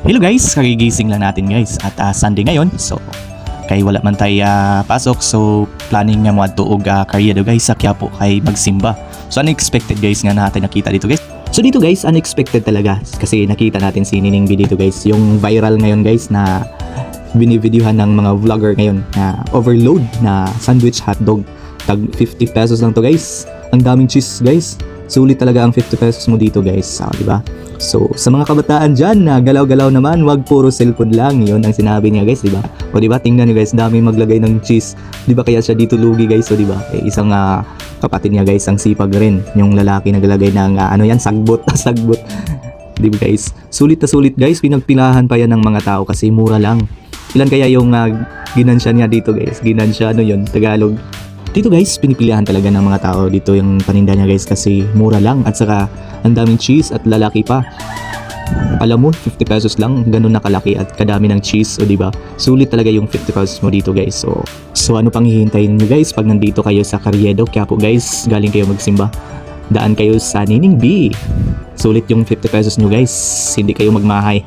Hello guys, kagigising lang natin guys at Sunday ngayon. So kay wala man tayo pasok, so planning nga mo adto og Carriedo guys sa Quiapo kay magsimba. So unexpected guys nga natin nakita dito guys. So dito guys, unexpected talaga kasi nakita natin si Nining B dito guys, yung viral ngayon guys na binivideohan ng mga vlogger ngayon na overload na sandwich hotdog. Tag 50 pesos lang to guys. Ang daming cheese guys. Sulit talaga ang 50 pesos mo dito guys, di ba? So, sa mga kabataan dyan na galaw-galaw naman, wag puro cellphone lang. Yun ang sinabi niya guys, di ba? O di ba, tingnan niyo guys, dami maglagay ng cheese. Di ba kaya siya dito lugi guys, o di ba? Isang kapatid niya guys, ang sipag rin. Yung lalaki naglagay ng sagbot, sagbot. Di ba guys? Sulit na sulit guys, pinagpilahan pa yan ng mga tao kasi mura lang. Ilan kaya yung ginansya niya dito guys? Ginansya, Tagalog. Dito guys, pinipilihan talaga ng mga tao dito yung paninda niya guys kasi mura lang at saka ang daming cheese at lalaki pa. Alam mo, 50 pesos lang, ganun na kalaki at kadami ng cheese, o diba? Sulit talaga yung 50 pesos mo dito guys. So ano pang hihintayin niyo guys pag nandito kayo sa Carriedo, Quiapo guys, galing kayo magsimba. Daan kayo sa Nining B. Sulit yung 50 pesos nyo guys, hindi kayo magmahay.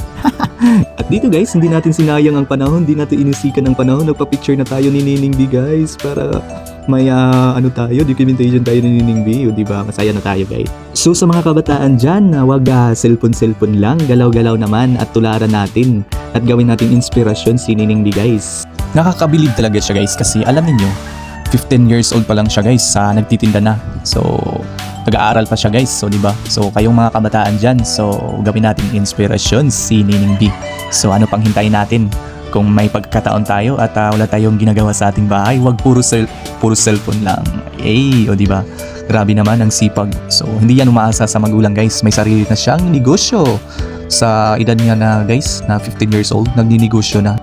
At dito guys, hindi natin sinayang ang panahon, hindi natin inisikan ang panahon. Nagpa-picture na tayo ni Nining B guys para may documentation tayo ni Nining B, o diba? Masaya na tayo guys. So sa mga kabataan dyan, wag cellphone lang, galaw-galaw naman at tularan natin at gawin natin inspirasyon si Nining B guys. Nakakabilib talaga siya guys kasi alam niyo 15 years old pa lang siya guys, nagtitinda na. So nag-aaral pa siya guys, so diba? So kayong mga kabataan dyan, so gawin natin inspirasyon si Nining B. So ano pang hintayin natin? Kung may pagkataon tayo at wala tayong ginagawa sa ating bahay, wag puro cellphone lang. O diba? Grabe naman ang sipag. So hindi yan umaasa sa magulang guys, may sarili na siyang negosyo. Sa edad niya na guys, na 15 years old, nagninegosyo na.